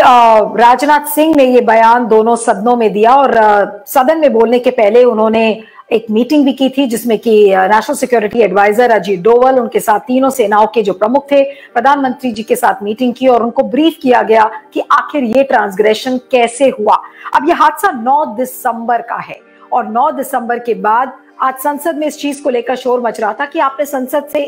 राजनाथ सिंह ने ये बयान दोनों सदनों में दिया और सदन में बोलने के पहले उन्होंने एक मीटिंग भी की थी जिसमें कि national security adviser Ajit Doval, उनके साथ तीनों सेनाओं के जो प्रमुख थे, प्रधानमंत्री जी के साथ मीटिंग की और उनको ब्रीफ किया गया कि आखिर ये ट्रांसग्रेशन कैसे हुआ। अब ये हादसा 9 दिसंबर का है और 9 दिसंबर के बाद आज संसद में इस चीज को लेकर शोर मच रहा था कि आपने संसद से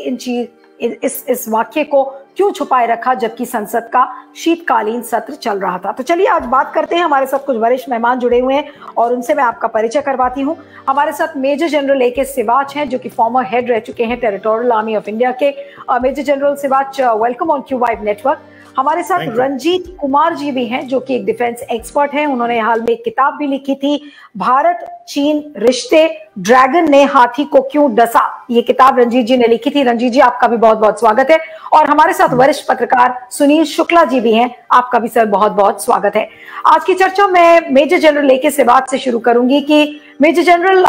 इस वाक्य को क्यों छुपाए रखा जबकि संसद का शीतकालीन सत्र चल रहा था। तो चलिए आज बात करते हैं। हमारे साथ कुछ वरिष्ठ मेहमान जुड़े हुए हैं और उनसे मैं आपका परिचय करवाती हूं। हमारे साथ मेजर जनरल ए.के. सिवाच हैं जो कि फॉर्मर हेड रह चुके हैं टेरिटोरियल आर्मी ऑफ इंडिया के। Major General Siwach, welcome on Q five network. हमारे साथ रंजीत कुमार जी भी हैं जो कि एक डिफेंस एक्सपर्ट हैं। उन्होंने हाल में एक किताब भी लिखी थी, भारत चीन रिश्ते, ड्रैगन ने हाथी को क्यों डसा। ये किताब रंजीत जी ने लिखी थी। रंजीत जी, आपका भी बहुत बहुत स्वागत है। और हमारे साथ वरिष्ठ पत्रकार सुनील शुक्ला जी भी हैं, आपका भी सर बहुत बहुत स्वागत है। आज की चर्चा मैं मेजर जनरल ए.के. सिवाच से शुरू करूंगी कि मेजर जनरल,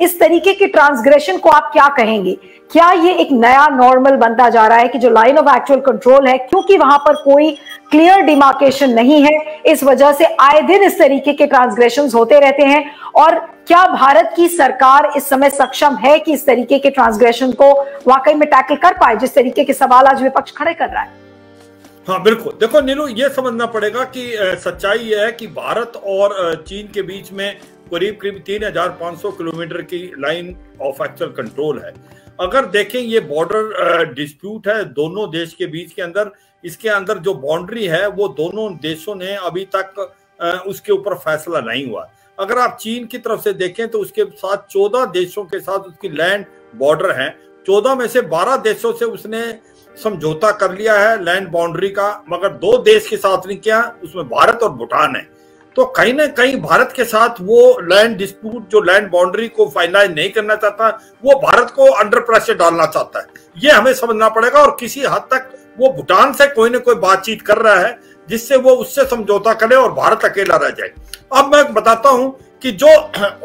इस तरीके के ट्रांसग्रेशन को आप क्या कहेंगे? क्या ये एक नया नॉर्मल बनता जा रहा है कि जो लाइन ऑफ एक्चुअल कंट्रोल है, क्योंकि वहां पर कोई क्लियर डिमार्केशन नहीं है, इस वजह से आए दिन इस तरीके के ट्रांसग्रेशंस होते रहते हैं? और क्या भारत की सरकार इस समय सक्षम है कि इस तरीके के ट्रांसग्रेशन को वाकई में टैकल कर पाए, जिस तरीके के सवाल आज विपक्ष खड़े कर रहा है? हाँ बिल्कुल। देखो नीलू, ये समझना पड़ेगा कि सच्चाई ये है कि भारत और चीन के बीच में करीब 3500 किलोमीटर की लाइन ऑफ एक्चुअल कंट्रोल है। अगर देखें, ये बॉर्डर डिस्प्यूट है दोनों देश के बीच के अंदर। इसके अंदर जो बाउंड्री है वो दोनों देशों ने अभी तक उसके ऊपर फैसला नहीं हुआ। अगर आप चीन की तरफ से देखें तो उसके साथ 14 देशों के साथ उसकी लैंड बॉर्डर है। 14 में से 12 देशों से उसने समझौता कर लिया है लैंड बाउंड्री का, मगर 2 देश के साथ नहीं किया, उसमें भारत और भूटान है। तो कहीं ना कहीं भारत के साथ वो लैंड डिस्प्यूट, जो लैंड बाउंड्री को फाइनलाइज नहीं करना चाहता, वो भारत को अंडर प्रेशर डालना चाहता है। ये हमें समझना पड़ेगा। और किसी हद तक वो भूटान से कोई ना कोई बातचीत कर रहा है जिससे वो उससे समझौता करे और भारत अकेला रह जाए। अब मैं बताता हूं कि जो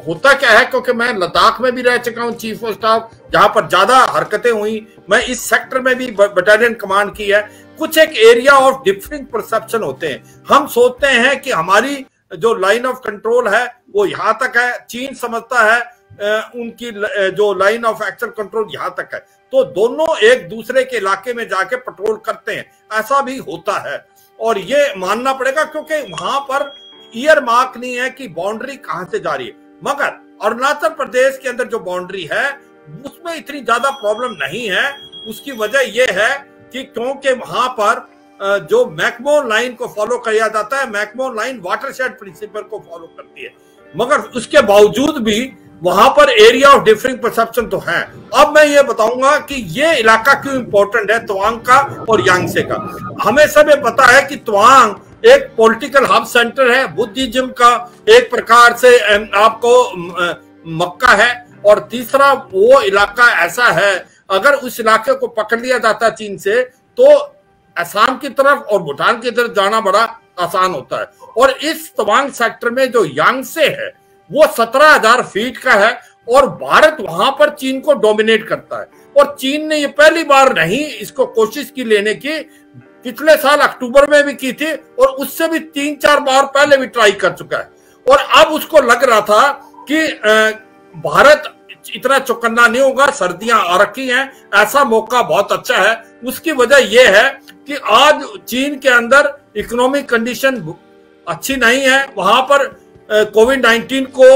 होता क्या है, क्योंकि मैं लद्दाख में भी रह चुका हूं चीफ ऑफ स्टाफ, जहां पर ज्यादा हरकतें हुई। मैं इस सेक्टर में भी बटालियन कमांड की है। कुछ एक एरिया ऑफ डिफरेंट परसेप्शन होते हैं। हम सोचते हैं कि हमारी जो लाइन ऑफ कंट्रोल है वो यहां तक है, चीन समझता है उनकी जो लाइन ऑफ एक्चुअल कंट्रोल यहां तक है। तो दोनों एक दूसरे के इलाके में जाके पेट्रोल करते हैं, ऐसा भी होता है। और ये मानना पड़ेगा क्योंकि वहां पर ईयर मार्क नहीं है कि बाउंड्री कहां से जा रही है। मगर अरुणाचल प्रदेश के अंदर जो बाउंड्री है उसमें इतनी ज्यादा प्रॉब्लम नहीं है। उसकी वजह यह है कि क्योंकि वहां पर जो मैकमोहन लाइन को फॉलो किया जाता है, मैकमोहन लाइन वाटरशेड प्रिंसिपल को फॉलो करती है, मगर उसके बावजूद भी वहां पर एरिया ऑफ डिफरिंग परसेप्शन तो है। अब मैं ये बताऊंगा कि ये इलाका क्यों इंपॉर्टेंट है, तवांग का और यांगसे का। हमें सब ये पता है कि तवांग एक पॉलिटिकल हब सेंटर है, बुद्धिज्म का एक प्रकार से आपको मक्का है। और तीसरा वो इलाका ऐसा है, अगर उस इलाके को पकड़ लिया जाता चीन से तो असम की तरफ और भूटान की तरफ जाना बड़ा आसान होता है। और इस तवांग सेक्टर में जो यांगसे है वो 17,000 फीट का है और भारत वहां पर चीन को डोमिनेट करता है। और चीन ने ये पहली बार नहीं इसको कोशिश की लेने की, पिछले साल अक्टूबर में भी की थी और उससे भी 3-4 बार पहले भी ट्राई कर चुका है। और अब उसको लग रहा था कि भारत इतना चौकन्ना नहीं होगा, सर्दियां आ रखी हैं, ऐसा मौका बहुत अच्छा है। उसकी वजह यह है कि आज चीन के अंदर इकोनॉमिक कंडीशन अच्छी नहीं है। वहां पर कोविड-19 को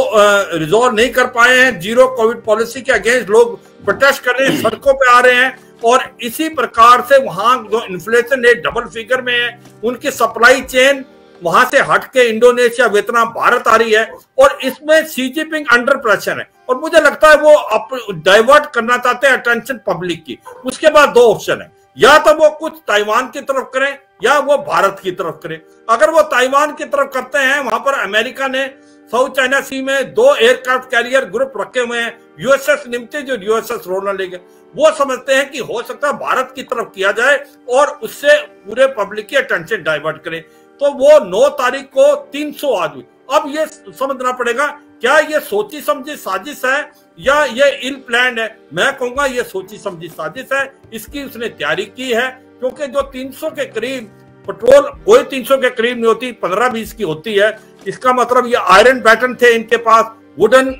रिजॉल्व नहीं कर पाए हैं। जीरो कोविड पॉलिसी के अगेंस्ट लोग प्रोटेस्ट कर रहे हैं, सड़कों पे आ रहे हैं। और इसी प्रकार से वहां जो इन्फ्लेशन रेट डबल फिगर में है, उनकी सप्लाई चेन वहां से हट के इंडोनेशिया, वियतनाम, भारत आ रही है। और इसमें शी जिनपिंग अंडर प्रेशर है और मुझे लगता है वो डाइवर्ट करना चाहते हैं अटेंशन पब्लिक की। उसके बाद 2 ऑप्शन है, या तो वो कुछ ताइवान की तरफ करें या वो भारत की तरफ करें। अगर वो ताइवान की तरफ करते हैं, वहां पर अमेरिका ने साउथ चाइना सी में 2 एयरक्राफ्ट कैरियर ग्रुप रखे हुए हैं, यूएसएस निम्तिज और यूएसएस रोनाल्ड रेगन। वो समझते हैं कि हो सकता है भारत की तरफ किया जाए और उससे पूरे पब्लिक की अटेंशन डाइवर्ट करें। तो वो 9 तारीख को 300 आदमी। अब ये समझना पड़ेगा, क्या ये सोची समझी साजिश है या ये इल प्लान है? मैं कहूंगा ये सोची समझी साजिश है। इसकी उसने तैयारी की है क्योंकि जो 300 के करीब पेट्रोल कोई 300 के करीब नहीं होती, 15-20 की होती है। इसका मतलब ये आयरन बैटन थे इनके पास, वुडन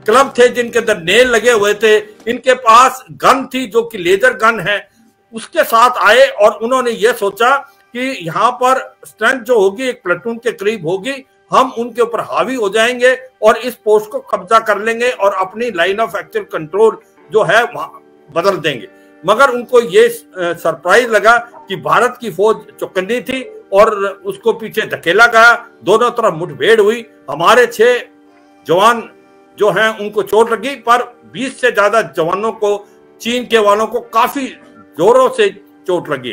क्लब थे जिनके अंदर नेल लगे हुए थे, इनके पास गन थी जो कि लेजर गन है, उसके साथ आए और उन्होंने ये सोचा कि यहाँ पर स्ट्रेंथ जो होगी एक प्लेटून के करीब होगी, हम उनके ऊपर हावी हो जाएंगे और इस पोस्ट को कब्जा कर लेंगे और अपनी लाइन ऑफ एक्चुअल कंट्रोल जो है बदल देंगे। मगर उनको ये सरप्राइज लगा कि भारत की फौज चौकन्नी थी और उसको पीछे धकेला गया, दोनों तरफ मुठभेड़ हुई। हमारे 6 जवान जो हैं उनको चोट लगी, पर 20 से ज्यादा जवानों को, चीन के वालों को काफी जोरों से चोट लगी।